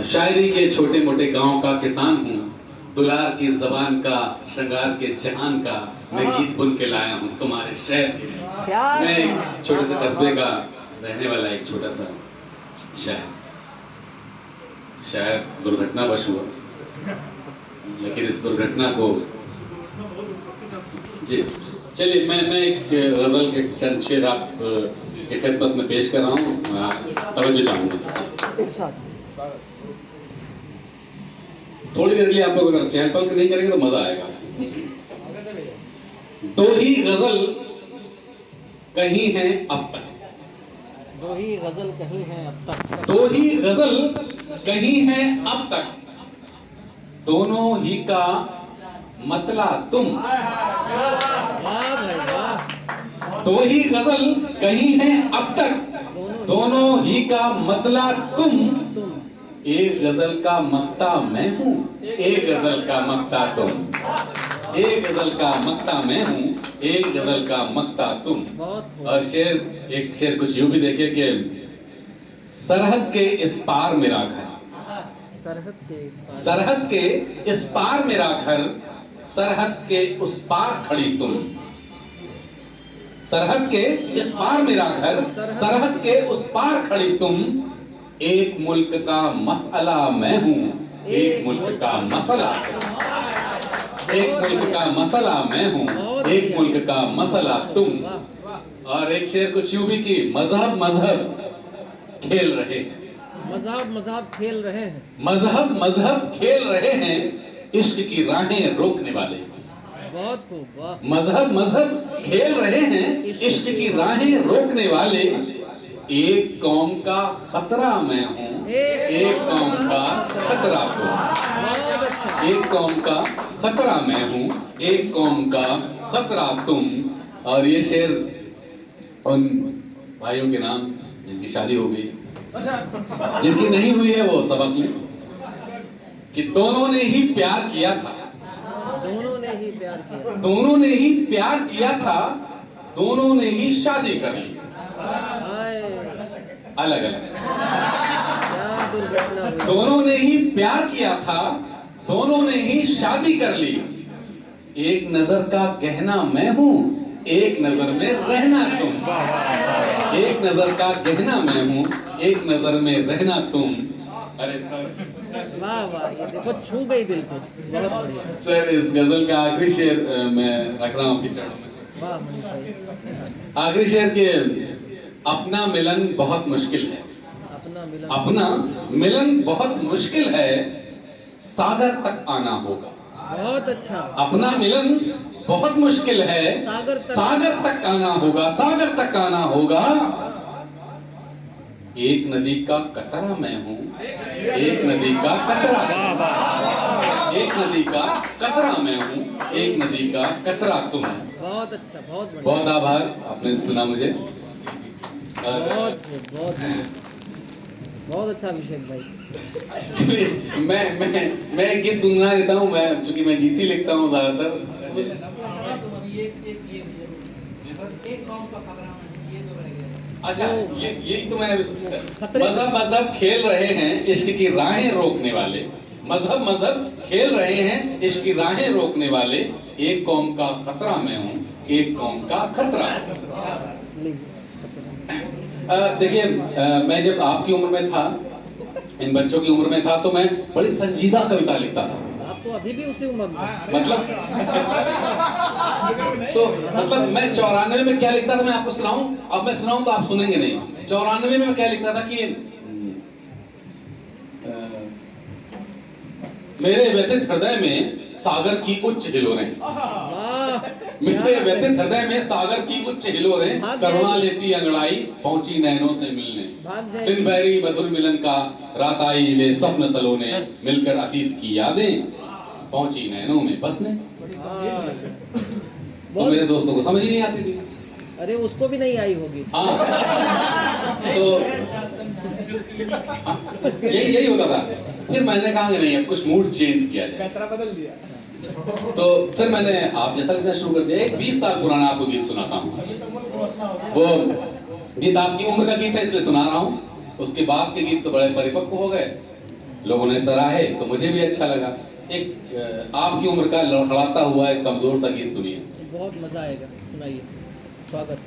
शायरी के छोटे मोटे गांव का किसान हूँ, दुलार की जबान का, श्रृंगार के जहान का मैं गीत बुन के लाया हूँ तुम्हारे शहर के लिए। मैं एक छोटे से कस्बे का रहने वाला एक छोटा सा शायद दुर्घटनावश हुआ, लेकिन इस दुर्घटना को जी चलिए मैं एक गजल के चंद शेर आप की खिदमत में पेश कर रहा हूँ, तवज्जो चाहूँगा। थोड़ी देर के लिए आप लोग अगर चहल पहल नहीं करेंगे तो मजा आएगा। दो ही गजल कहीं है अब तक, दो ही गजल कहीं है अब तक, दो ही गजल कहीं है अब तक, दोनों ही का मतला तुम। वाह भाई वाह। दो ही गजल कहीं है अब तक, दोनों ही का मतला तुम। एक गजल का मक्ता मैं हूँ, एक गजल का मक्ता तुम। एक गजल का मक्ता मैं हूँ, एक गजल का मक्ता तुम। और शेर, एक शेर कुछ यूं भी देखे कि सरहद के इस पार मेरा घर, सरहद के इस पार मेरा घर, सरहद के उस पार खड़ी तुम। सरहद के इस पार मेरा घर, सरहद के उस पार खड़ी तुम। एक मुल्क का मसला मैं हूँ, एक मुल्क का मसला, एक मुल्क का मसला मैं हूँ, एक मुल्क का मसला तुम। और एक शेर कुछ यूं भी की मजहब मजहब खेल रहे हैं, मजहब मजहब खेल रहे हैं, मजहब मजहब खेल रहे हैं, इश्क की राहें रोकने वाले। बहुत खूब, वाह। मजहब मजहब खेल रहे हैं, इश्क की राहें रोकने वाले। एक कौम का खतरा मैं हूँ, एक कौम का खतरा तुम। एक कौम का खतरा मैं हूँ, एक कौम का खतरा तुम। और ये शेर उन भाइयों के नाम जिनकी शादी हो गई, जिनकी नहीं हुई है वो सबक ले कि दोनों ने ही प्यार किया था, दोनों ने ही प्यार किया, दोनों ने ही प्यार किया था, दोनों ने ही शादी कर ली। अलग अलग दोनों ने ही प्यार किया था, दोनों ने ही शादी कर ली। एक नजर का गहना मैं हूँ, एक नजर में रहना तुम। एक नजर का गहना मैं हूँ, एक नजर में रहना तुम। अरे सर, वाह वाह, ये देखो छू गई दिल को, बहुत बढ़िया सर। इस गजल का आखिरी शेर मैं रख रहा हूँ आपके चरणों में। वाह मनीष भाई। आखिरी शेर के अपना मिलन बहुत मुश्किल है, अपना मिलन बहुत मुश्किल है, सागर तक आना होगा। बहुत अच्छा। अपना मिलन बहुत मुश्किल है, सागर तक आना होगा, सागर तक आना होगा। एक नदी का कतरा मैं हूँ, एक नदी का कतरा, एक नदी का कतरा मैं हूँ, एक नदी का कतरा तुम। बहुत अच्छा, बहुत बढ़िया, बहुत आभार, आपने सुना मुझे। बहुत बहुत बहुत अच्छा अभिषेक भाई। मैं गीत गुनगुना देता हूँ, मैं चूंकि मैं गीत ही लिखता हूँ ज्यादातर। अच्छा, यही तो मैंने मजहब मजहब खेल रहे हैं, इश्क की राहें रोकने वाले। मजहब मजहब खेल रहे हैं, इश्क की राहें रोकने वाले। एक कौम का खतरा मैं हूँ, एक कौम का खतरा। देखिए, मैं जब आपकी उम्र में था, इन बच्चों की उम्र में था, तो मैं बड़ी संजीदा कविता लिखता था। आप तो अभी भी उसी उम्र में, मतलब तो मतलब मैं 94 में क्या लिखता था मैं आपको सुनाऊं? अब मैं सुनाऊं तो आप सुनेंगे नहीं। 94 में मैं क्या लिखता था कि मेरे व्यथित हृदय में सागर की उच्च हिलोरें, मेरे व्यथित हृदय में सागर की उच्च हिलोरें, करुणा लेती अंगड़ाई पहुंची नैनों से मिलने। दिन बहरी मधुर मिलन का, रात आई वे स्वप्न सलोने, मिलकर अतीत की यादें पहुंची नैनों में बसने। तो मेरे दोस्तों को समझ ही नहीं आती थी। अरे उसको भी नहीं आई होगी। हाँ, तो यही होता था। फिर मैंने कहा कि नहीं, अब कुछ मूड चेंज किया जाए, बदल दिया। तो फिर मैंने आप जैसा लिखना शुरू कर दिया। एक 20 साल पुराना आपको गीत सुनाता हूँ। वो गीत आपकी उम्र का गीत है इसलिए सुना रहा हूँ। उसके बाद के गीत तो बड़े परिपक्व हो गए, लोगों ने सराहे तो मुझे भी अच्छा लगा। एक आपकी उम्र का लड़खड़ाता हुआ एक कमजोर सा गीत सुनिए। बहुत मजा आएगा, सुनाइए। स्वागत।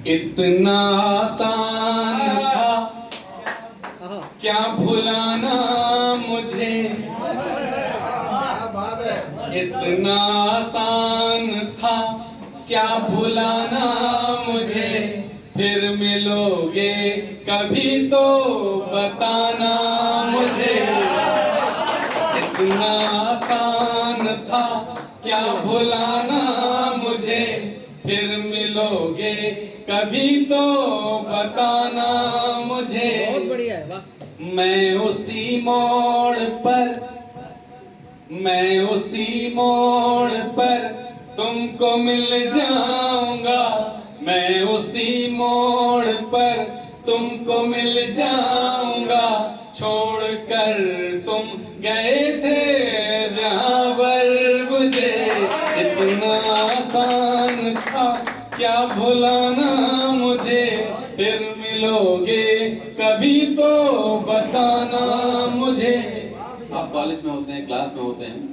इतना आसान था आहा, क्या भुलाना मुझे, इतना आसान था क्या भुलाना मुझे, फिर मिलोगे कभी तो बताना मुझे। इतना आसान था क्या भुलाना मुझे, फिर मिलोगे कभी तो बताना मुझे। बहुत बढ़िया है, वाह। मैं उसी मोड़ पर, मैं उसी मोड़ पर तुमको मिल जाऊंगा, मैं उसी मोड़ पर तुमको मिल जाऊंगा, छोड़कर तुम गए थे जहां पर मुझे। इतना आसान था क्या भुलाना मुझे, फिर मिलोगे कभी तो बताना मुझे। आप कॉलेज में होते हैं, क्लास में होते हैं,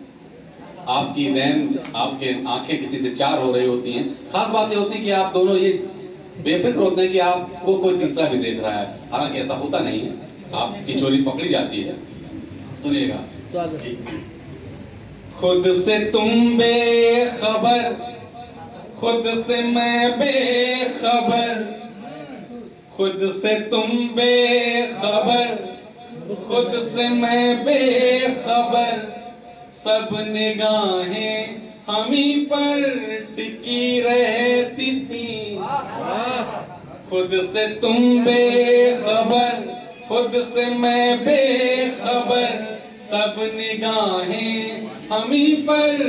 आपकी नैन, आपके आंखें किसी से चार हो रही होती हैं। खास बात ये होती है कि आप दोनों ये बेफिक्र होते हैं कि आपको कोई तीसरा भी देख रहा है, हालांकि ऐसा होता नहीं है, आपकी चोरी पकड़ी जाती है। सुनिएगा। स्वागत। खुद से तुम बेखबर, खुद से मैं बेखबर, खुद से तुम बेखबर, खुद से मैं बेखबर, सब निगाहें हमी पर टिकी रहती थी। खुद से तुम बेखबर, खुद से मैं बेखबर, सब निगाहें हमी पर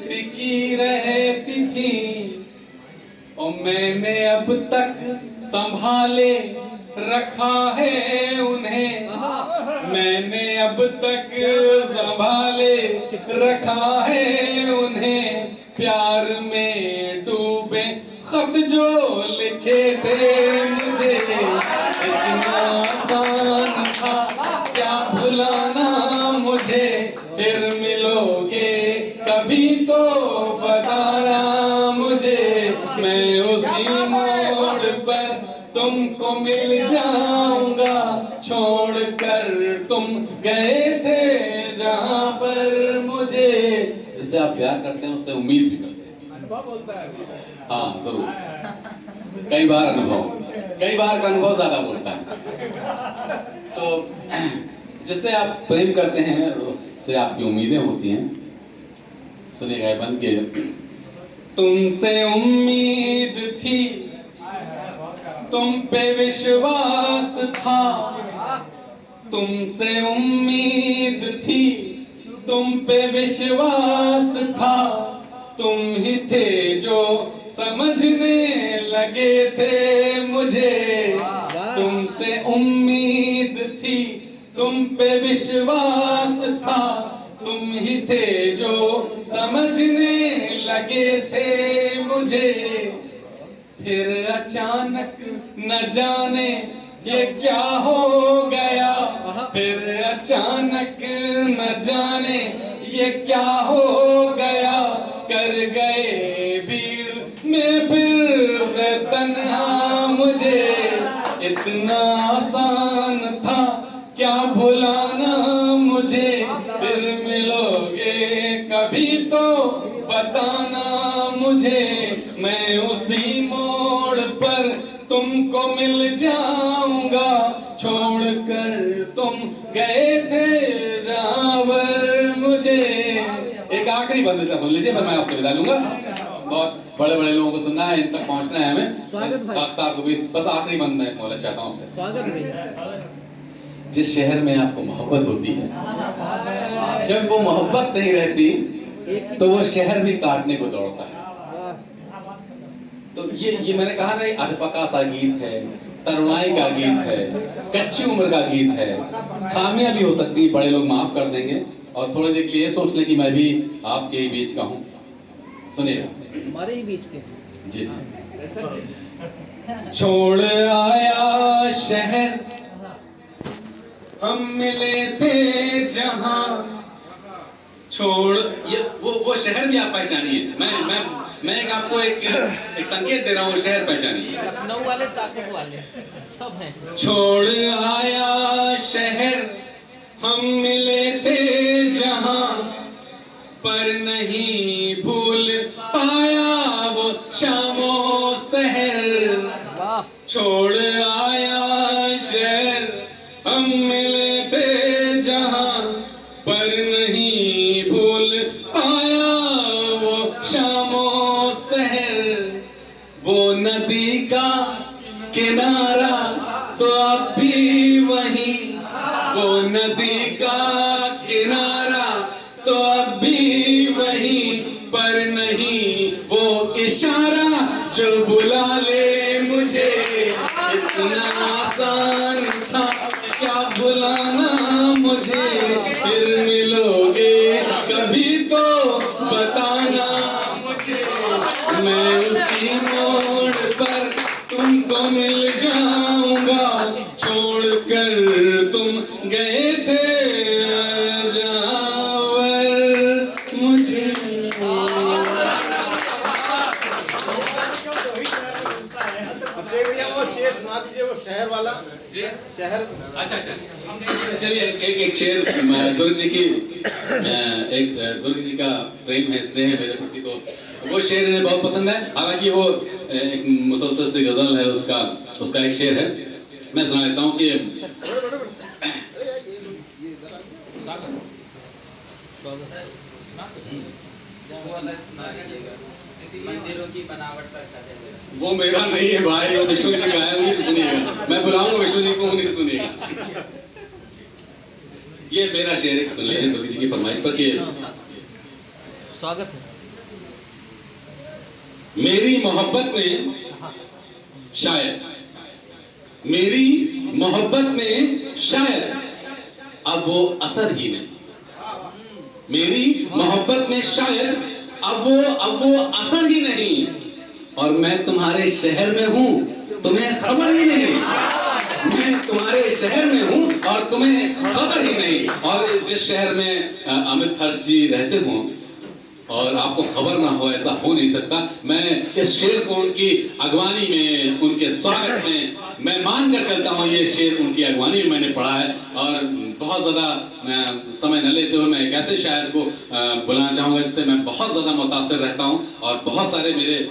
टिकी रहती थी। और मैंने अब तक संभाले रखा है उन्हें, मैंने अब तक संभाले रखा है उन्हें, प्यार में डूबे खत जो लिखे थे मुझे। इतना आसान था क्या भुलाना मुझे, फिर मिलोगे कभी तो बताना मुझे। मैं उसी मोड़ पर तुमको मिल जाऊंगा, छोड़कर तुम गए थे जहां पर मुझे। जिससे आप प्यार करते हैं उससे उम्मीद भी करते हैं। अनुभव बोलता है। हाँ जरूर, कई बार अनुभव, कई बार का अनुभव ज्यादा बोलता है। तो जिससे आप प्रेम करते हैं उससे आपकी उम्मीदें होती हैं। सुनिएगा बंद के, तुमसे उम्मीद थी, तुम पे विश्वास था, तुमसे उम्मीद थी, तुम पे विश्वास था, तुम ही थे जो समझने लगे थे मुझे। तुमसे उम्मीद थी, तुम पे विश्वास था, तुम ही थे जो समझने लगे थे मुझे। फिर अचानक न जाने ये क्या हो गया, फिर अचानक न जाने ये क्या हो गया, कर गए भीड़ में फिर से तन्हा मुझे। इतना आसान था क्या भुलाना मुझे, फिर मिलोगे कभी तो बताना मुझे। मैं उसी मोड़ पर तुमको मिल जाऊंगा, छोड़कर तुम गए थे जहां पर मुझे। एक आखिरी बंद से सुन लीजिए, फिर मैं आपसे विदा लूंगा। बहुत बड़े बड़े लोगों को सुनना है, इन तक पहुंचना है हमें। साहब को भी बस आखिरी बंद मैं बोलना चाहता हूँ आपसे। स्वागत। जिस शहर में आपको मोहब्बत होती है, जब वो मोहब्बत नहीं रहती तो वो शहर भी काटने को दौड़ता है। तो ये मैंने कहा ना, अधपका सा गीत है, तरुणाई का गीत है, कच्ची उम्र का गीत है। खामियां भी हो सकती है, बड़े लोग माफ कर देंगे, और थोड़ी देर के लिए सोच ले कि मैं भी आपके ही बीच का हूँ। सुनिएगा। हमारे ही बीच के जी। छोड़ आया शहर हम मिले थे जहां छोड़, ये वो शहर भी आप पहचानिए। मैं एक आपको एक संकेत दे रहा हूँ, वो शहर पहचानिए। लखनऊ वाले, ताकत वाले सब हैं। छोड़ आया शहर हम मिले थे जहां, पर नहीं भूल पाया वो शामो सहर। वाह, छोड़ आया शहर हम मिले थे जहां, पर नहीं भूल पाया वो शामो सहर। वो नदी का किनारा तो अब भी वही, वो नदी का किनारा तो अब भी वही, पर नहीं वो इशारा जो बुला ले मुझे। इतना आसान था क्या बुलाना मुझे, फिर मिलोगे कभी तो बताना मुझे। मैं उसी मोड़ पर तुमको मिल जाऊंगा, छोड़कर तुम गए थे जावर मुझे। अक्षय भैया वो शेर सुना दीजिए, वो शहर वाला। शहर। अच्छा चलिए एक शेर दुर्ग जी की, एक दुर्ग जी का प्रेम है, स्नेह है मेरे प्रति, तो वो शेर इन्हें बहुत पसंद है। हालांकि वो एक मुसलसल से गजल है, उसका एक शेर है, मैं सुना देता हूँ कि मंदिरों की बनावट पर खड़े हुए। वो मेरा नहीं है भाई, वो विष्णु जी का है, उन्हीं से सुनिएगा। मैं बुलाऊंगा विष्णु जी को, उन्हीं से सुनिएगा। ये मेरा शेर एक सुन लीजिए दुर्ग जी की फरमाइश पर कि स्वागत है। मेरी मोहब्बत में शायद, मेरी मोहब्बत में शायद अब वो असर ही नहीं, मेरी मोहब्बत में शायद अब वो असर ही नहीं, और मैं तुम्हारे शहर में हूं तुम्हें खबर ही नहीं। मैं तुम्हारे शहर में हूं और तुम्हें खबर ही नहीं। और जिस शहर में अमित हर्ष जी रहते हों और आपको खबर ना हो, ऐसा हो नहीं सकता। मैं इस शेर को उनकी अगवानी में, उनके स्वागत में मैं मान कर चलता हूँ। ये शेर उनकी अगवानी में मैंने पढ़ा है, और बहुत ज़्यादा समय न लेते हुए मैं एक ऐसे शायर को बुलाना चाहूँगा जिससे मैं बहुत ज़्यादा मुतासिर रहता हूँ, और बहुत सारे मेरे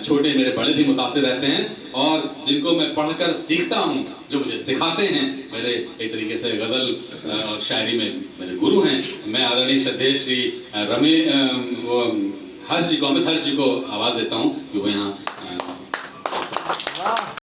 छोटे मेरे बड़े भी मुतासिर रहते हैं, और जिनको मैं पढ़कर सीखता हूँ, जो मुझे सिखाते हैं। मेरे एक तरीके से गज़ल और शायरी में मेरे गुरु हैं। मैं आदरणीय श्रद्धेय श्री हर्ष जी को, अमित हर्ष जी को आवाज़ देता हूँ कि वो यहाँ